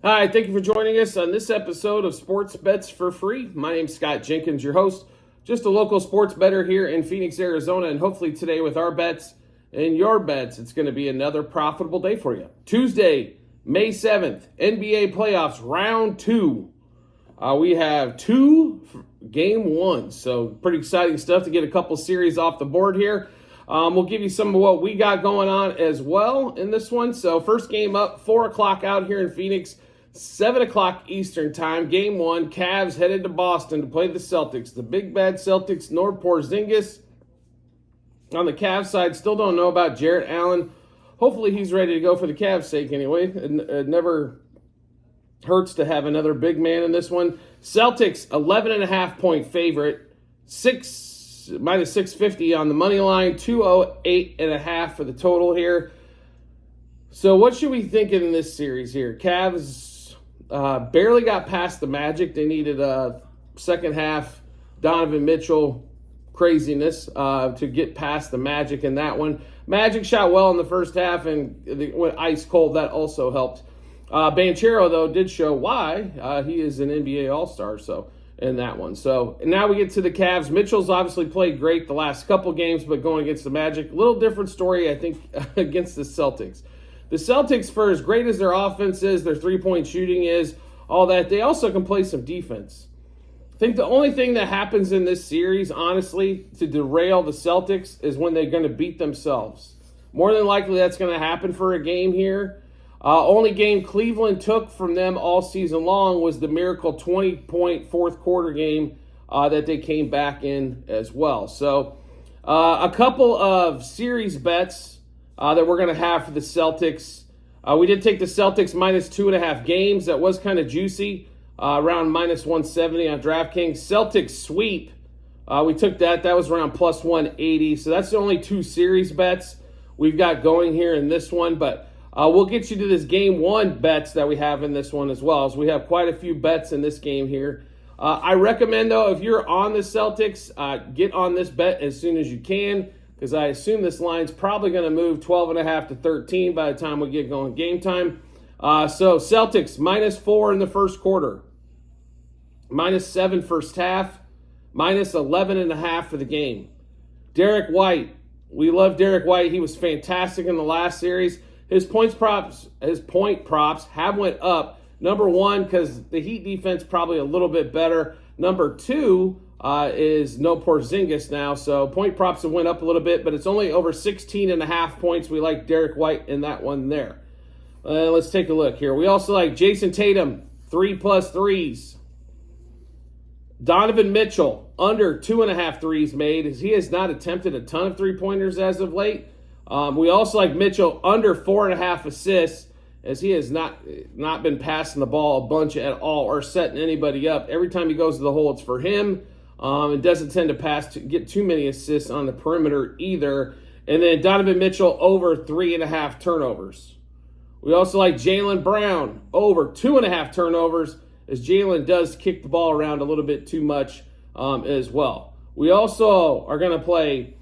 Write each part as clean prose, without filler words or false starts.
Hi, thank you for joining us on this episode of Sports Bets for Free. My name's Scott Jenkins, your host, just a local sports bettor here in Phoenix, Arizona, and hopefully today with our bets and your bets, it's going to be another profitable day for you. Tuesday, May 7th, NBA playoffs, round 2. We have 2 game 1, so pretty exciting stuff to get a couple series off the board here. We'll give you some of what we got going on as well in this one. So first game up, 4 o'clock out here in Phoenix, 7 o'clock Eastern time. Game 1, Cavs headed to Boston to play the Celtics. The big bad Celtics, no Porzingis. On the Cavs side, still don't know about Jarrett Allen. Hopefully he's ready to go for the Cavs' sake anyway. It never hurts to have another big man in this one. Celtics, 11.5 point favorite. Minus 650 on the money line. 208.5 for the total here. So what should we think in this series here? Cavs barely got past the Magic. They needed a second half Donovan Mitchell craziness to get past the Magic in that one. Magic shot well in the first half and went ice cold. That also helped. Banchero, though, did show why he is an NBA All-Star in that one. So and now we get to the Cavs. Mitchell's obviously played great the last couple games, but going against the Magic, a little different story, I think, against the Celtics. The Celtics, for as great as their offense is, their three-point shooting is, all that, they also can play some defense. I think the only thing that happens in this series, honestly, to derail the Celtics is when they're going to beat themselves. More than likely, that's going to happen for a game here. Only game Cleveland took from them all season long was the miracle 20-point fourth quarter game that they came back in as well. So a couple of series bets that we're going to have for the Celtics. We did take the Celtics minus 2.5 games. That was kind of juicy, around minus 170 on DraftKings. Celtics sweep, we took that. That was around plus 180. So that's the only 2 series bets we've got going here in this one. But we'll get you to this game 1 bets that we have in this one as well. So we have quite a few bets in this game here. I recommend, though, if you're on the Celtics, get on this bet as soon as you can, because I assume this line's probably going to move 12.5 to 13 by the time we get going game time. So Celtics, minus 4 in the first quarter. Minus 7 first half. Minus 11.5 for the game. Derek White. We love Derek White. He was fantastic in the last series. His point props have went up. Number 1, because the Heat defense probably a little bit better. Number 2, is no Porzingis now, so point props have went up a little bit, but it's only over 16.5 points. We like Derek White in that one there. Let's take a look here. We also like Jason Tatum, 3+ threes. Donovan Mitchell, under 2.5 threes made, as he has not attempted a ton of three-pointers as of late. We also like Mitchell, under 4.5 assists, as he has not been passing the ball a bunch at all or setting anybody up. Every time he goes to the hole, it's for him. It doesn't tend to get too many assists on the perimeter either. And then Donovan Mitchell over 3.5 turnovers. We also like Jaylen Brown over 2.5 turnovers, as Jaylen does kick the ball around a little bit too much as well. We also are going to play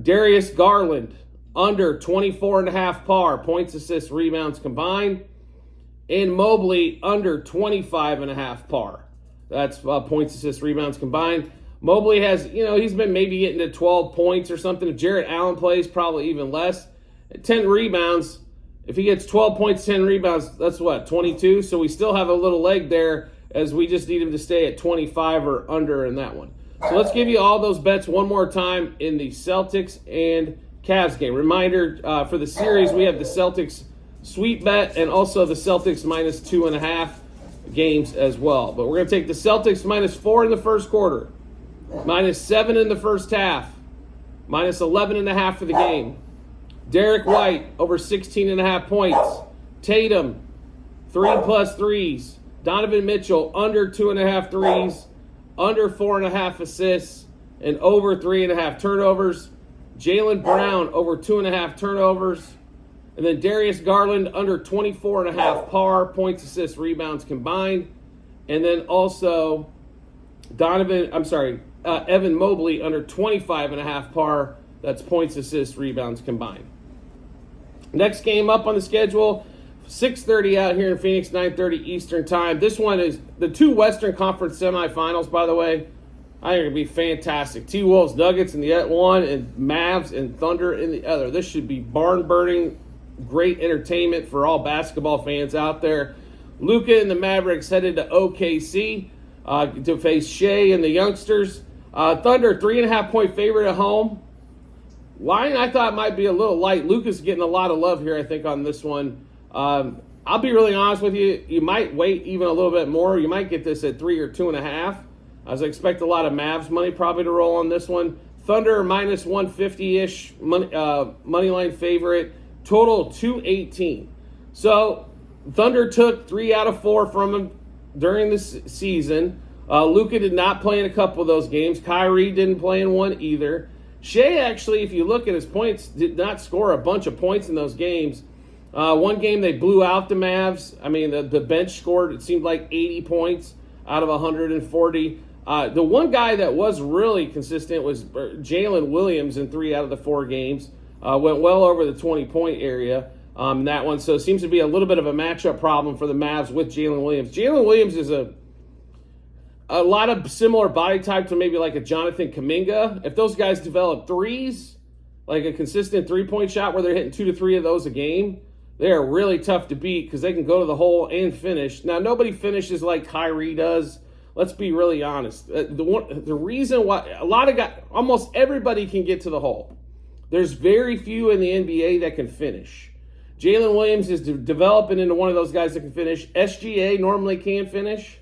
Darius Garland under 24.5 par, points, assists, rebounds combined. And Mobley under 25.5 par. That's points, assists, rebounds combined. Mobley has, he's been maybe getting to 12 points or something. If Jarrett Allen plays, probably even less. 10 rebounds. If he gets 12 points, 10 rebounds, that's what, 22? So we still have a little leg there, as we just need him to stay at 25 or under in that one. So let's give you all those bets one more time in the Celtics and Cavs game. Reminder, for the series, we have the Celtics sweep bet and also the Celtics minus 2.5 games as well. But we're going to take the Celtics minus 4 in the first quarter, minus 7 in the first half, minus 11.5 for the game. Derek White over 16.5 points. Tatum, 3+ threes. Donovan Mitchell under 2.5 threes, under 4.5 assists, and over 3.5 turnovers. Jaylen Brown over 2.5 turnovers. And then Darius Garland under 24.5 par, points, assists, rebounds combined. And then also Evan Mobley under 25.5 par, that's points, assists, rebounds combined. Next game up on the schedule, 6:30 out here in Phoenix, 9:30 Eastern time. This one is the two Western Conference semifinals, by the way. I think it's going to be fantastic. T-Wolves, Nuggets in the one, and Mavs and Thunder in the other. This should be barn-burning, great entertainment for all basketball fans out there. Luka and the Mavericks headed to OKC to face Shea and the youngsters. Thunder, 3.5-point favorite at home. Line, I thought might be a little light. Luka's getting a lot of love here, I think, on this one. I'll be really honest with you. You might wait even a little bit more. You might get this at 3 or 2.5. As I expect a lot of Mavs money probably to roll on this one. Thunder minus 150-ish money line favorite. Total 218. So Thunder took 3 out of 4 from him during this season. Luka did not play in a couple of those games. Kyrie didn't play in one either. Shea actually, if you look at his points, did not score a bunch of points in those games. One game they blew out the Mavs. I mean, the bench scored, it seemed like 80 points out of 140. The one guy that was really consistent was Jalen Williams in 3 out of the 4 games. Went well over the 20-point area in that one. So it seems to be a little bit of a matchup problem for the Mavs with Jalen Williams. Jalen Williams is a lot of similar body type to maybe like a Jonathan Kuminga. If those guys develop threes, like a consistent three-point shot where they're hitting 2 to 3 of those a game, they are really tough to beat because they can go to the hole and finish. Now, nobody finishes like Kyrie does. Let's be really honest. The reason why almost everybody can get to the hole. There's very few in the NBA that can finish. Jalen Williams is developing into one of those guys that can finish. SGA normally can finish.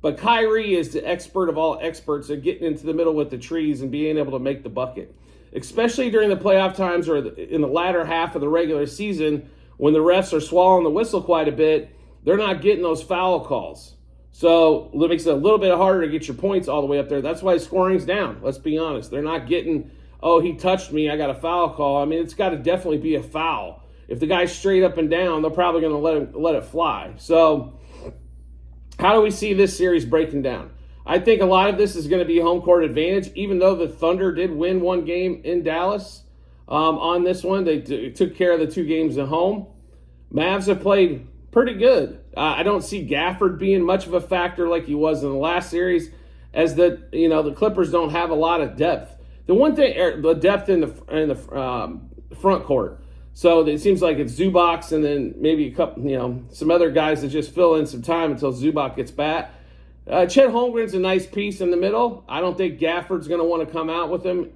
But Kyrie is the expert of all experts at getting into the middle with the trees and being able to make the bucket. Especially during the playoff times or in the latter half of the regular season when the refs are swallowing the whistle quite a bit, they're not getting those foul calls. So it makes it a little bit harder to get your points all the way up there. That's why scoring's down. Let's be honest. They're not getting, oh, he touched me, I got a foul call. I mean, it's got to definitely be a foul. If the guy's straight up and down, they're probably going to let it fly. So how do we see this series breaking down? I think a lot of this is going to be home court advantage, even though the Thunder did win one game in Dallas. On this one, they took care of the 2 games at home. Mavs have played pretty good. I don't see Gafford being much of a factor like he was in the last series, as the Clippers don't have a lot of depth. The one thing, the depth in the front court. So it seems like it's Zubac and then maybe a couple, some other guys that just fill in some time until Zubac gets back. Chet Holmgren's a nice piece in the middle. I don't think Gafford's going to want to come out with him.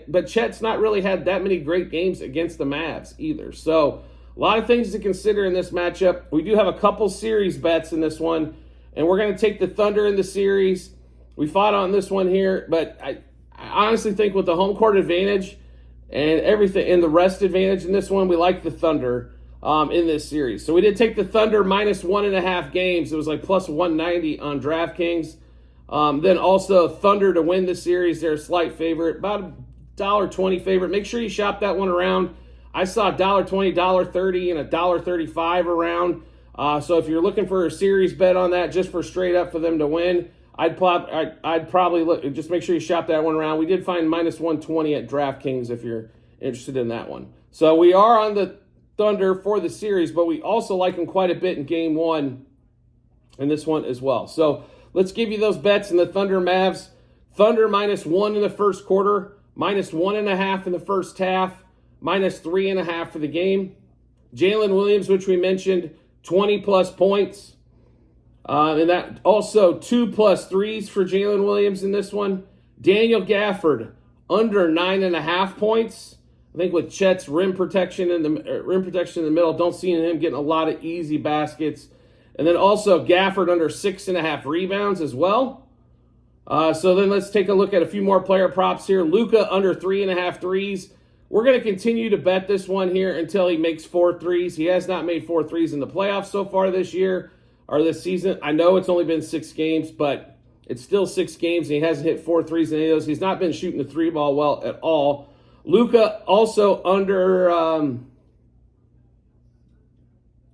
But Chet's not really had that many great games against the Mavs either. So a lot of things to consider in this matchup. We do have a couple series bets in this one, and we're going to take the Thunder in the series. We fought on this one here, but I honestly think with the home court advantage and everything, and the rest advantage in this one, we like the Thunder in this series. So we did take the Thunder minus 1.5 games. It was like plus 190 on DraftKings. Then also Thunder to win the series. They're a slight favorite, about $1.20 favorite. Make sure you shop that one around. I saw $1.20, $1.30, and $1.35 around. So if you're looking for a series bet on that, just for straight up for them to win, I'd probably look. Just make sure you shop that one around. We did find minus 120 at DraftKings if you're interested in that one. So we are on the Thunder for the series, but we also like them quite a bit in Game 1 in this one as well. So let's give you those bets in the Thunder Mavs. Thunder minus 1 in the first quarter, minus 1.5 in the first half, minus 3.5 for the game. Jalen Williams, which we mentioned, 20-plus points. And that also 2+ threes for Jalen Williams in this one. Daniel Gafford, under 9.5 points. I think with Chet's rim protection in the middle, don't see him getting a lot of easy baskets. And then also Gafford under 6.5 rebounds as well. So then let's take a look at a few more player props here. Luka under 3.5 threes. We're going to continue to bet this one here until he makes 4 threes. He has not made 4 threes in the playoffs so far this year or this season. I know it's only been 6 games, but it's still 6 games, and he hasn't hit 4 threes in any of those. He's not been shooting the 3-ball well at all. Luka also under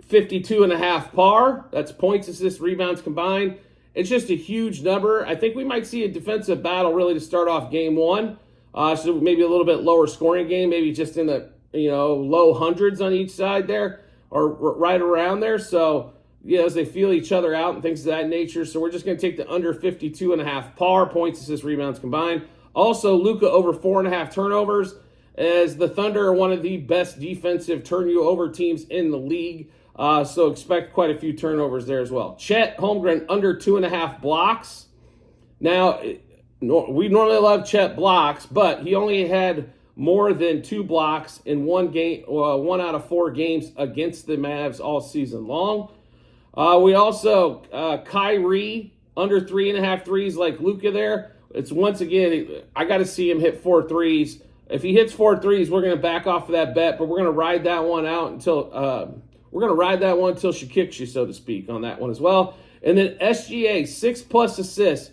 52.5 par. That's points, assists, rebounds combined. It's just a huge number. I think we might see a defensive battle really to start off Game 1. So maybe a little bit lower scoring game, maybe just in the low hundreds on each side there, are right around there. So, as they feel each other out and things of that nature. So we're just going to take the under 52.5 par, points, assists, rebounds combined. Also, Luka over 4.5 turnovers, as the Thunder are one of the best defensive turn-you-over teams in the league. So expect quite a few turnovers there as well. Chet Holmgren under 2.5 blocks. Now, we normally love Chet blocks, but he only had more than 2 blocks in one out of 4 games against the Mavs all season long. We also, Kyrie under 3.5 threes like Luka there. It's once again, I got to see him hit 4 threes. If he hits 4 threes, we're going to back off of that bet, but we're going to ride that one out until she kicks you, so to speak, on that one as well. And then SGA, 6+ assists.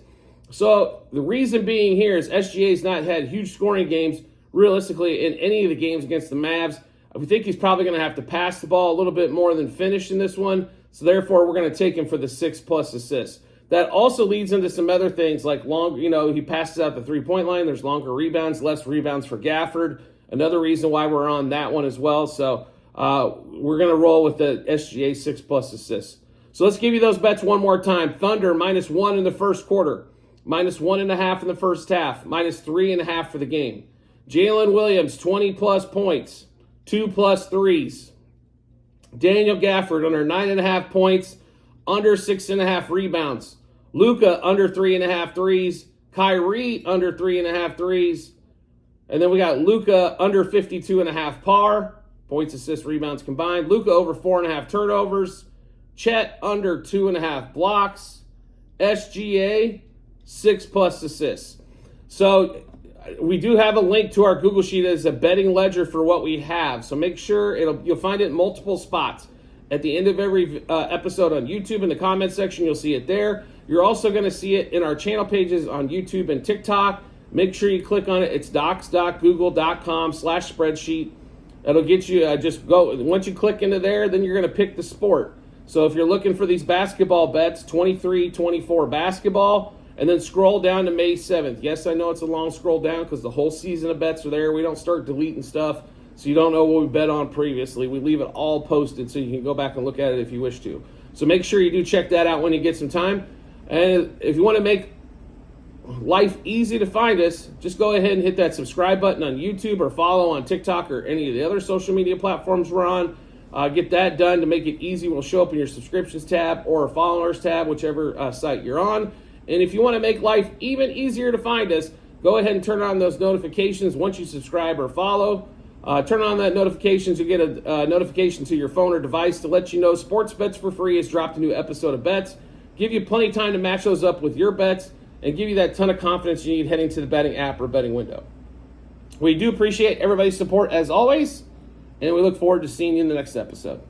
So the reason being here is SGA's not had huge scoring games realistically in any of the games against the Mavs. We think he's probably going to have to pass the ball a little bit more than finish in this one. So therefore, we're going to take him for the 6+ assists. That also leads into some other things like he passes out the 3-point line. There's longer rebounds, less rebounds for Gafford. Another reason why we're on that one as well. So we're going to roll with the SGA 6+ assists. So let's give you those bets one more time. Thunder -1 in the first quarter, -1.5 in the first half, -3.5 for the game. Jalen Williams, 20+ points, 2+ threes. Daniel Gafford under 9.5 points, under 6.5 rebounds. Luka under 3.5 threes. Kyrie under 3.5 threes. And then we got Luka under 52.5 par, points, assists, rebounds combined. Luka over 4.5 turnovers. Chet under 2.5 blocks. SGA 6+ assists. So we do have a link to our Google Sheet as a betting ledger for what we have. So make sure you'll find it in multiple spots. At the end of every episode on YouTube, in the comment section, you'll see it there. You're also going to see it in our channel pages on YouTube and TikTok. Make sure you click on it. It's docs.google.com/spreadsheet. It'll get you, once you click into there, then you're going to pick the sport. So if you're looking for these basketball bets, 23-24 basketball, and then scroll down to May 7th. Yes, I know it's a long scroll down because the whole season of bets are there. We don't start deleting stuff, so you don't know what we bet on previously. We leave it all posted so you can go back and look at it if you wish to. So make sure you do check that out when you get some time. And if you want to make life easy to find us, just go ahead and hit that subscribe button on YouTube or follow on TikTok or any of the other social media platforms we're on. Get that done to make it easy. We'll show up in your subscriptions tab or followers tab, whichever site you're on. And if you want to make life even easier to find us, go ahead and turn on those notifications once you subscribe or follow. Turn on that notifications. You get a notification to your phone or device to let you know Sports Bets for Free has dropped a new episode of bets. Give you plenty of time to match those up with your bets and give you that ton of confidence you need heading to the betting app or betting window. We do appreciate everybody's support as always, and we look forward to seeing you in the next episode.